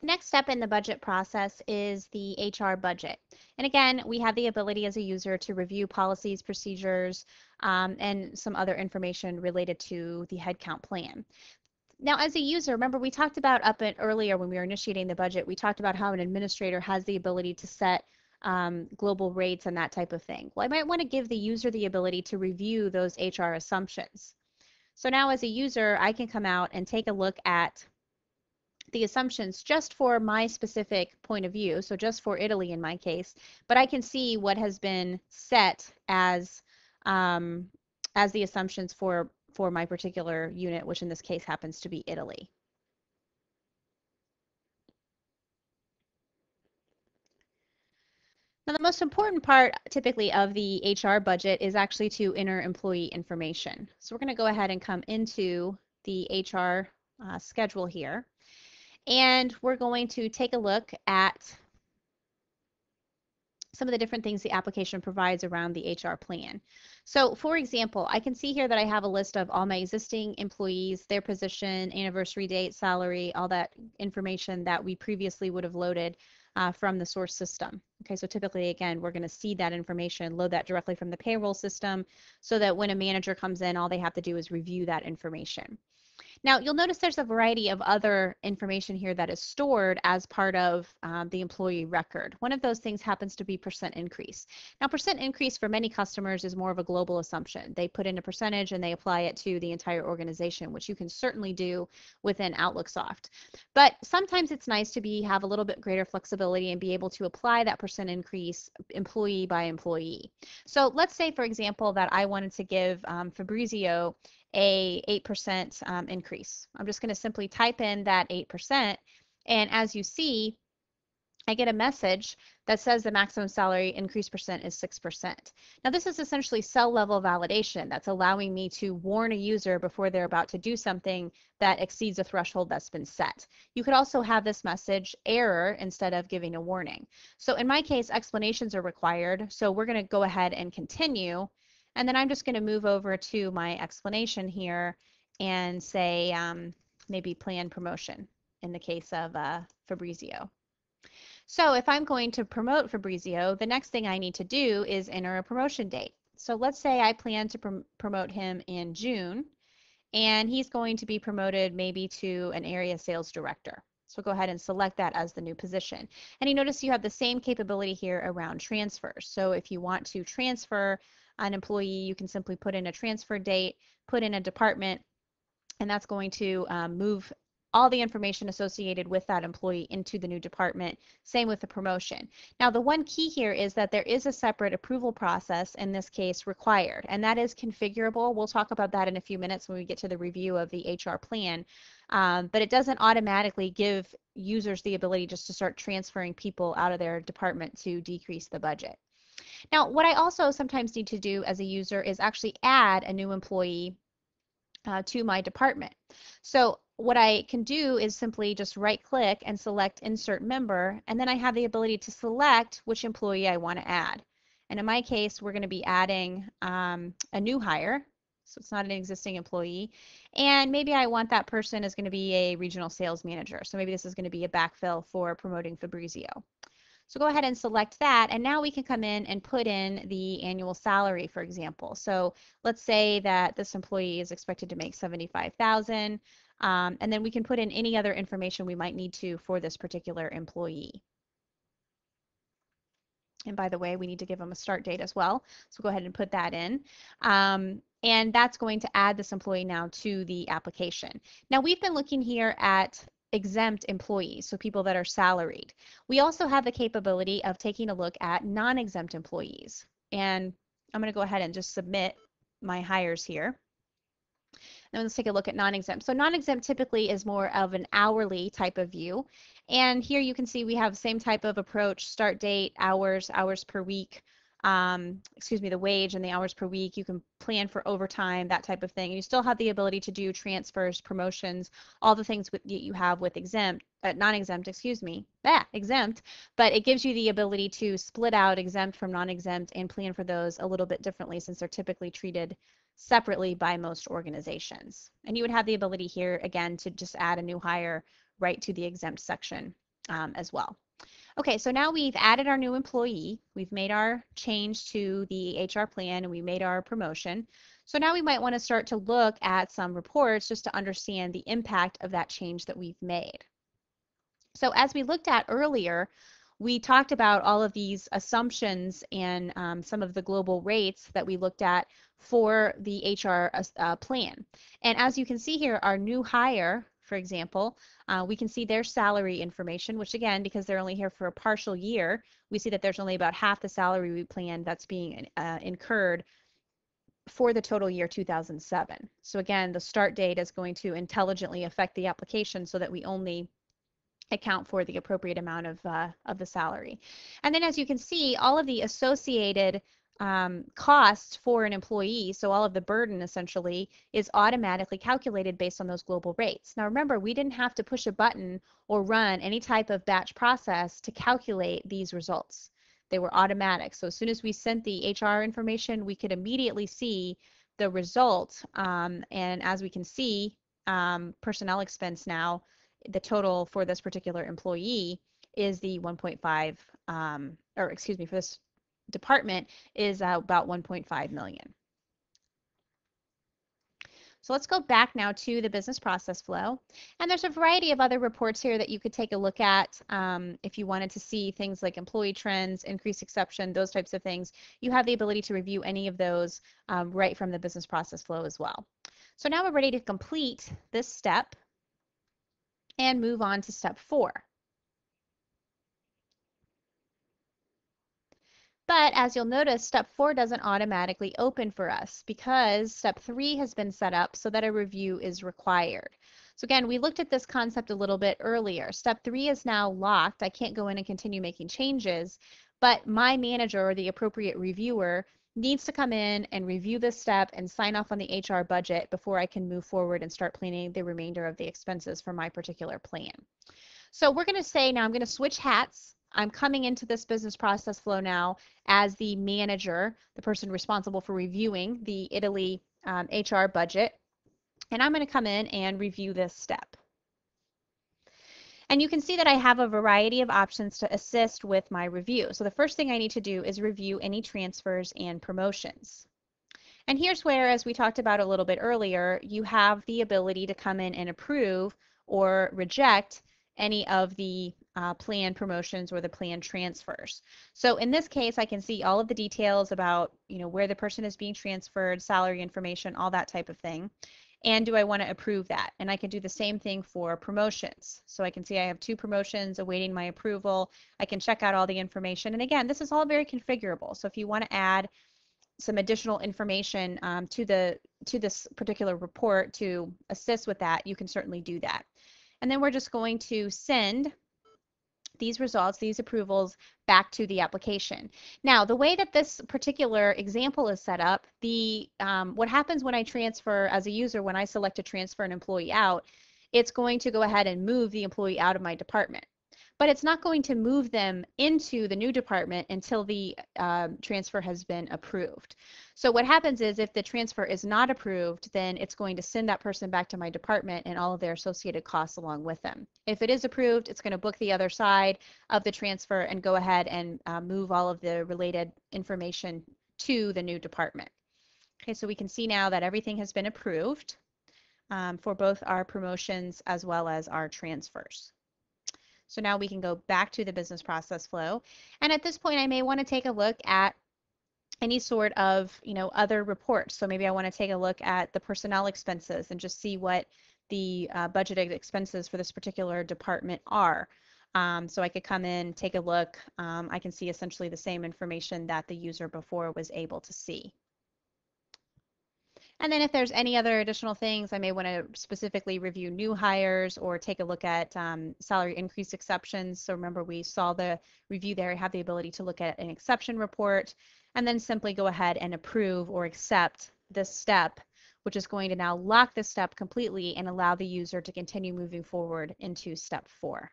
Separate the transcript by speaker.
Speaker 1: Next step in the budget process is the HR budget. And again, we have the ability as a user to review policies, procedures, and some other information related to the headcount plan. Now, as a user, remember we talked about earlier when we were initiating the budget, we talked about how an administrator has the ability to set global rates and that type of thing. Well, I might want to give the user the ability to review those HR assumptions. So now as a user, I can come out and take a look at the assumptions just for my specific point of view, so just for Italy in my case, but I can see what has been set um, as the assumptions for my particular unit, which in this case happens to be Italy. Now, the most important part typically of the HR budget is actually to enter employee information. So we're going to go ahead and come into the HR schedule here, and we're going to take a look at some of the different things the application provides around the HR plan. So for example, I can see here that I have a list of all my existing employees, their position, anniversary date, salary, all that information that we previously would have loaded from the source system. Okay, so typically, again, we're going to see that information, load that directly from the payroll system so that when a manager comes in, all they have to do is review that information. Now, you'll notice there's a variety of other information here that is stored as part of the employee record. One of those things happens to be percent increase. Now, percent increase for many customers is more of a global assumption. They put in a percentage and they apply it to the entire organization, which you can certainly do within Outlook Soft. But sometimes it's nice to have a little bit greater flexibility and be able to apply that percent increase employee by employee. So let's say, for example, that I wanted to give Fabrizio a 8% increase. I'm just going to simply type in that 8%. And as you see, I get a message that says the maximum salary increase percent is 6%. Now, this is essentially cell level validation that's allowing me to warn a user before they're about to do something that exceeds a threshold that's been set. You could also have this message error instead of giving a warning. So in my case, explanations are required. So we're going to go ahead and continue. And then I'm just going to move over to my explanation here and say maybe plan promotion in the case of Fabrizio. So if I'm going to promote Fabrizio, the next thing I need to do is enter a promotion date. So let's say I plan to promote him in June, and he's going to be promoted maybe to an area sales director. So go ahead and select that as the new position. And you notice you have the same capability here around transfers. So if you want to transfer an employee, you can simply put in a transfer date, put in a department, and that's going to move all the information associated with that employee into the new department. Same with the promotion. Now, the one key here is that there is a separate approval process, in this case required, and that is configurable. We'll talk about that in a few minutes when we get to the review of the HR plan, but it doesn't automatically give users the ability just to start transferring people out of their department to decrease the budget. Now, what I also sometimes need to do as a user is actually add a new employee to my department. So what I can do is simply just right click and select insert member, and then I have the ability to select which employee I want to add. And in my case, we're going to be adding a new hire, so it's not an existing employee, and maybe I want that person is going to be a regional sales manager. So maybe this is going to be a backfill for promoting Fabrizio. So go ahead and select that, and now we can come in and put in the annual salary, for example. So let's say that this employee is expected to make $75,000, and then we can put in any other information we might need to for this particular employee. And by the way, we need to give them a start date as well. So go ahead and put that in. And that's going to add this employee now to the application. Now we've been looking here at exempt employees, so people that are salaried. We also have the capability of taking a look at non-exempt employees. And I'm going to go ahead and just submit my hires here. Now let's take a look at non-exempt. So non-exempt typically is more of an hourly type of view. And here you can see we have the same type of approach, start date, hours per week, the wage and the hours per week. You can plan for overtime, that type of thing. And you still have the ability to do transfers, promotions, all the things that you have with exempt, non-exempt, exempt, but it gives you the ability to split out exempt from non-exempt and plan for those a little bit differently since they're typically treated separately by most organizations. And you would have the ability here, again, to just add a new hire right to the exempt section as well. Okay, so now we've added our new employee, we've made our change to the HR plan, and we made our promotion. So now we might want to start to look at some reports just to understand the impact of that change that we've made. So as we looked at earlier, we talked about all of these assumptions and some of the global rates that we looked at for the HR plan. And as you can see here, our new hire, for example, we can see their salary information, which again, because they're only here for a partial year, we see that there's only about half the salary we planned that's being incurred for the total year 2007. So again, the start date is going to intelligently affect the application so that we only account for the appropriate amount of the salary. And then as you can see, all of the associated costs for an employee, so all of the burden essentially, is automatically calculated based on those global rates. Now remember, we didn't have to push a button or run any type of batch process to calculate these results. They were automatic. So as soon as we sent the HR information, we could immediately see the result. And as we can see, personnel expense now, the total for this particular employee is the 1.5, or excuse me, for this department is about 1.5 million. So let's go back now to the business process flow. And there's a variety of other reports here that you could take a look at if you wanted to see things like employee trends, increased exception, those types of things. You have the ability to review any of those right from the business process flow as well. So now we're ready to complete this step and move on to step 4. But as you'll notice, step 4 doesn't automatically open for us because step 3 has been set up so that a review is required. So again, we looked at this concept a little bit earlier. Step 3 is now locked. I can't go in and continue making changes, but my manager or the appropriate reviewer needs to come in and review this step and sign off on the HR budget before I can move forward and start planning the remainder of the expenses for my particular plan. So we're going to say now I'm going to switch hats. I'm coming into this business process flow now as the manager, the person responsible for reviewing the Italy HR budget. And I'm going to come in and review this step. And you can see that I have a variety of options to assist with my review. So the first thing I need to do is review any transfers and promotions. And here's where, as we talked about a little bit earlier, you have the ability to come in and approve or reject any of the plan promotions or the plan transfers. So in this case, I can see all of the details about, where the person is being transferred, salary information, all that type of thing. And do I want to approve that? And I can do the same thing for promotions. So I can see I have 2 promotions awaiting my approval. I can check out all the information. And again, this is all very configurable. So if you want to add some additional information to this particular report to assist with that, you can certainly do that. And then we're just going to send these results, these approvals, back to the application. Now, the way that this particular example is set up, what happens when I transfer as a user, when I select to transfer an employee out, it's going to go ahead and move the employee out of my department. But it's not going to move them into the new department until the transfer has been approved. So what happens is if the transfer is not approved, then it's going to send that person back to my department and all of their associated costs along with them. If it is approved, it's going to book the other side of the transfer and go ahead and move all of the related information to the new department. Okay, so we can see now that everything has been approved for both our promotions as well as our transfers. So now we can go back to the business process flow. And at this point, I may want to take a look at any sort of, other reports. So maybe I want to take a look at the personnel expenses and just see what the budgeted expenses for this particular department are. So I could come in, take a look. I can see essentially the same information that the user before was able to see. And then if there's any other additional things, I may want to specifically review new hires or take a look at salary increase exceptions. So remember, we saw the review there. I have the ability to look at an exception report and then simply go ahead and approve or accept this step, which is going to now lock this step completely and allow the user to continue moving forward into step 4.